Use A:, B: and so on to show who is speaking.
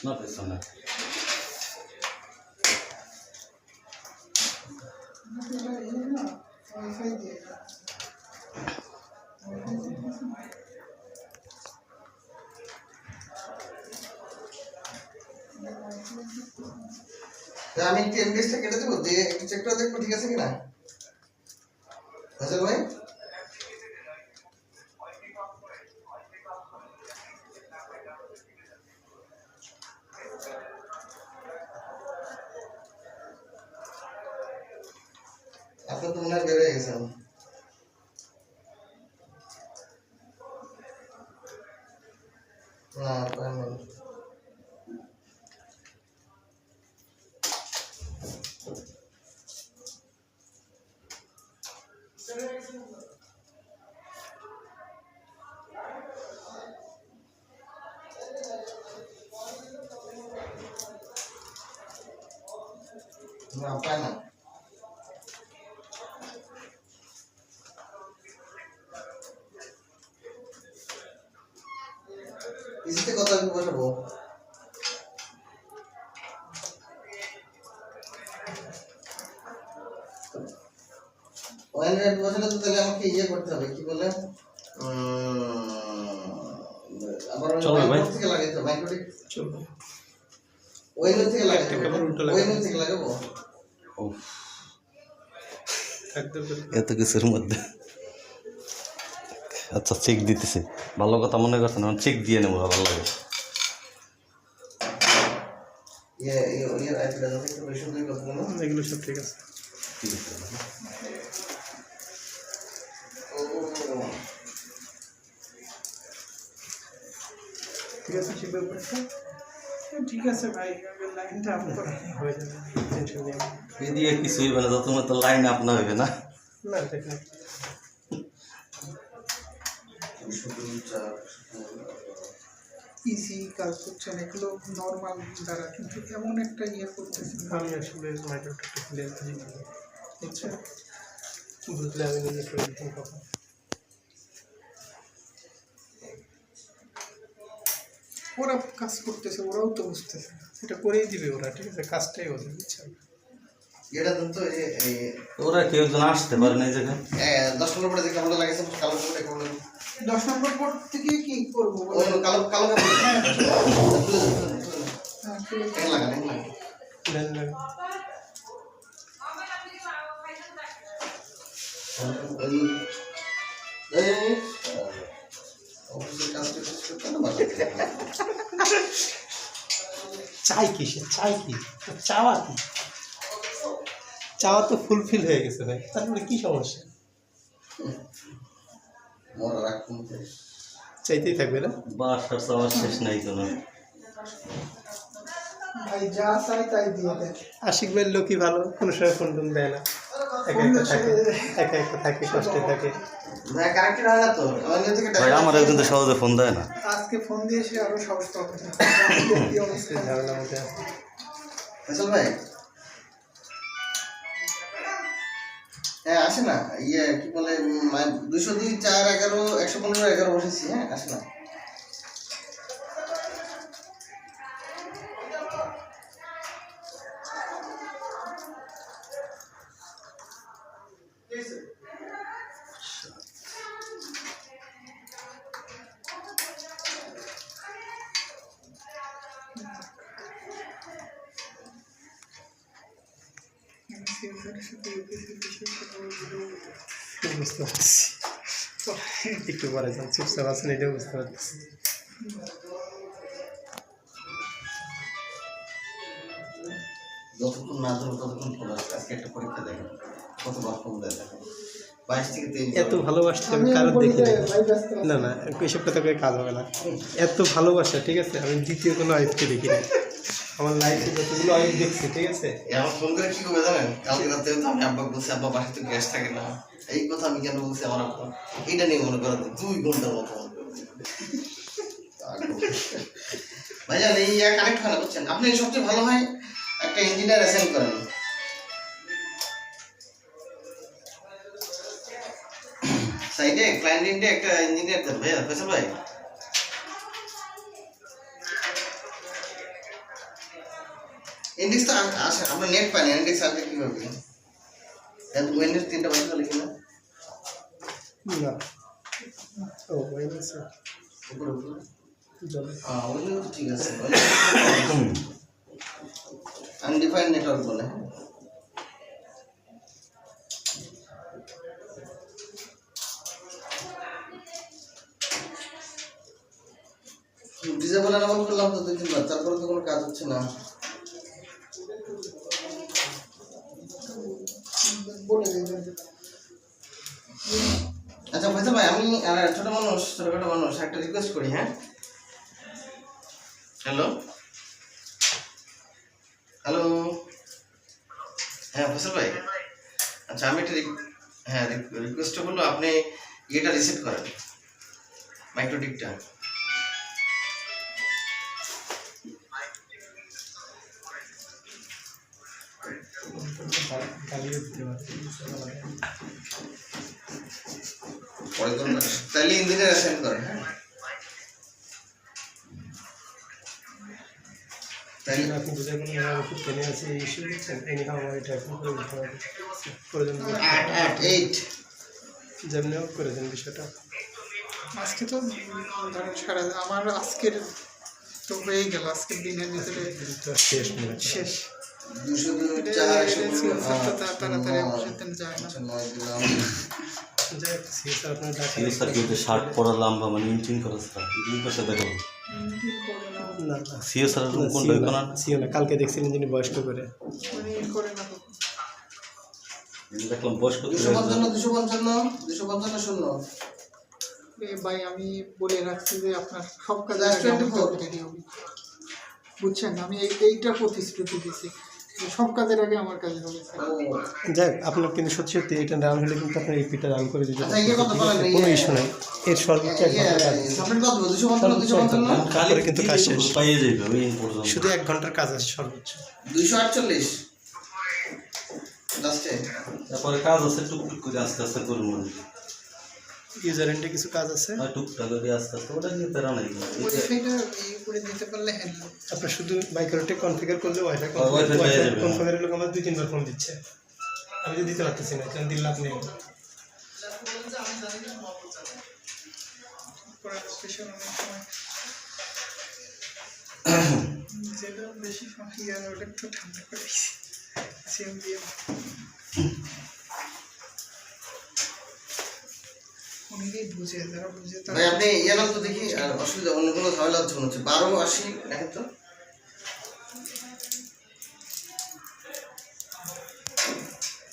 A: না পেছনে
B: আমি টেমডিসটা কেটে দেবো দিয়ে একটু চেক করে দেখবো ঠিক আছে কিনা ফয়সাল ভাই আপনি তো মনে হয় বেড়ে গেছেন না পাই না পাই না ইজিতে কত আমি বসাবো ওয়াইন রেট বসালে তো তাহলে আমাকে ইয়ে করতে হবে কি বলে আবার মাইক্রো থেকে লাগাইতে হবে মাইক্রো চলবে ওয়াইন থেকে লাগাইতে হবে ওয়াইন থেকে লাগাবো
A: এত কিছুর মধ্যে আচ্ছা চেক দিতেছে ভালো কথা মনে করছেন চেক দিয়ে নেবো ভালো লাগে
C: এগুলো সব ঠিক আছে ঠিক আছে ঠিক ব্যাপারটা ঠিক আছে ভাই লাইনটা আপনার হয়ে যাবে টেনশন নেই
A: এদিকে কিছুই মানে তো তোমার তো লাইন আপ না হবে না
C: না দেখেন ইজি কাজ করছেন এগুলো নর্মাল দ্বারা কিন্তু এমন একটা ইয়ে করতেছেন আমি আসলে মাইক্রোটা একটু ক্লিয়ার করি বুঝছে বুঝলে আমি নিজে করে দিতাম কখন ওরা কাজ করতেছে ওরাও তো বুঝতেছে এটা করেই দিবে ওরা ঠিক আছে কাজটাই ওদের বুঝছেন
B: এটা তো
A: ওরা কেউ একজন আসতে পারে না এই জায়গায়
B: 10 নম্বর পরে যে কামড়া লাগাইছে কালো করে কামড়া
C: 10 নম্বর বোর্ড থেকে কি করব
B: ওই কালো কালো লাগা
C: দেন চাই কিসে চাই কি চাওয়া কি চাওয়া তো ফুলফিল হয়ে গেছে ভাই তারপরে কি সমস্যা চাইতেই থাকবে না
A: বাসার চাওয়ার শেষ নাই কোনো
C: ভাই যা চাই তাই দিয়ে দেয় আশিক ভাইয়ের লোকই ভালো কোনো সময় ফোন টোন দেয় না একা একা থাকে কষ্টে থাকে
A: ভাই আমার একজন তো সহজে ফোন দেয় না
C: আজকে ফোন দিয়েছে আরো সাহস পাবে ঝামেলার মধ্যে
B: ফয়সাল ভাই হ্যাঁ আসে না ইয়ে কি বলে 202 4 11 115 11 বসেছি হ্যাঁ আসে না
C: বুঝতে পারছি একটু পরে যান চুপচাপ আছেন এটাও বুঝতে পারছি
B: যতক্ষণ না ধরো ততক্ষণ পড়া আজকে একটা পরীক্ষা দেখেন কতবার ফোন দেয় দেখেন 22 থেকে 23
C: এত ভালোবাসতে আমি কারোর দেখি না না এসব কথা করে কাজ হবে না এত ভালোবাসা ঠিক আছে আমি দ্বিতীয় কোনো আইফকে দেখি না আমার লাইফে যতগুলো আইফ দেখছি ঠিক আছে
B: আমার ফোন করে কি করবে জানেন কালকে রাতে তো আমি আব্বা বলছি আব্বা বাসায় তো গ্যাস থাকে না এই কথা আমি কেন বলছি আমার আব্বা এটা নিয়ে মনে করেন 2 ঘন্টার মতো ভাইজান এই কানেক্ট হয় না বুঝছেন আপনি সবচেয়ে ভালো হয় একটা ইঞ্জিনিয়ার অ্যাসাইন করেন সাইডে ক্লায়েন্টে একটা ইঞ্জিনিয়ার দেন ভাইয়া ফয়সাল ভাই ইন্ডেক্স তো আসে, আমরা নেট পাই না, ইন্ডেক্স আসবে কীভাবে? উইন্ডোজ 3টা বাজে লিখি না
C: না ও ওয়েবসাইট
B: উপরে উপরে
C: যাবে
B: উইন্ডোজ ঠিক আছে, আনডিফাইন্ড নেটওয়ার্ক বলে। ডিজেবল এনাবল করলাম তো 2-3 বার, তারপরে তো কোনো কাজ হচ্ছে না। আচ্ছা ফয়সাল ভাই, আমি ছোটখাটো মানুষ একটা রিকোয়েস্ট করি। হ্যাঁ, হ্যালো হ্যালো, হ্যাঁ ফয়সাল ভাই, আচ্ছা আমি একটা রিকোয়েস্টটা বললো, আপনি ইয়েটা রিসেট করেন, মাইক্রোটিকটা।
C: গালিও দিতে পারে
B: পরে করুন, তাহলে ইঞ্জিনিয়ার অ্যাসাইন করেন। হ্যাঁ, তাহলে
C: আপনি বুঝে কোনো খুব টেনে আছে এই ইস্যু দিচ্ছেন, এনি হাও আমার এটা এখন করে দিতে হবে প্রয়োজন
B: 8
C: যেমনি হোক করে দেন বিষয়টা।
D: আজকে তো ধরেন সারা আমার আজকের তো হয়েই গেল, আজকের দিনের ভিতরে
C: শেষ মনে হয়।
D: শেষ।
B: 204
D: তাড়াতাড়ি যায় না।
C: যাই হোক, সিএস আপনার ডাকা
A: সিএসআর কিন্তু শার্ট পরা লাম্বা মানে ইঞ্চিন করা স্যার এই পাশে দেখো
C: না না
A: সিএসআর রুম কোনটা ওই কোনা
C: সিও না, কালকে দেখছিলেন যিনি বয়স্ক করে
D: করে না তো।
A: দেখলাম বয়স্ক
B: 255 শূন্য।
D: ভাই আমি বলে রাখছি যে আপনার সব কাজে
B: Last 24
D: রেডি হবে, বুঝছেন? আমি এইটা প্রতিশ্রুতি দিছি যে সব কাজের আগে আমার কাজ হবে।
C: যাই হোক, আপনার কিন্তু সত্যি সত্যি এটা রান হলে কিন্তু আপনার রিপিটটা রান করে দিতে
B: আচ্ছা, ইয়ে কত বলেন?
C: কোনো ইস্যু নাই, এর সর্বোচ্চ 1 ঘন্টার কাজ
B: সাবমিট কত 255
C: তারপরে কিন্তু কাজ শেষ,
A: পাইয়ে যাবে ওই পর্যন্ত
C: শুধু 1 ঘন্টার কাজ আছে সর্বোচ্চ।
B: 248 লাস্টে।
A: তারপরে কাজ আছে টুকটুক করে আস্তে আস্তে করুন
C: ইউজার এন্ডে কিছু কাজ আছে,
A: আর টুকটাক করে আস্তে আস্তে ওটা নিয়ে প্যারা নাই
D: ওয়াইফাইটা এই করে দিতে পারলে হ্যাঁ।
C: আপনার শুধু মাইক্রোটেক কনফিগার করলে ওয়াইফাই
A: Wi-Fi পেয়ে যাবে।
C: কনফিগারের লোক আমার 2-3 বার ফোন দিচ্ছে, আমি তো দিতে পারতেছি না, কারণ দিন লাভ নেই।
D: স্টেশন অনেক সময় যেটা বেশি ইয়ার ওটা একটু ঠান্ডা করে দিয়েছি সিএম দিয়ে। অনেকেই বুঝে, যারা বুঝে তারা
B: ভাই আপনি ইয়ে নাম তো দেখি, আর অসুবিধা অন্য কোনো ঝামেলা হচ্ছে মনে হচ্ছে। 1280 দেখেন তো।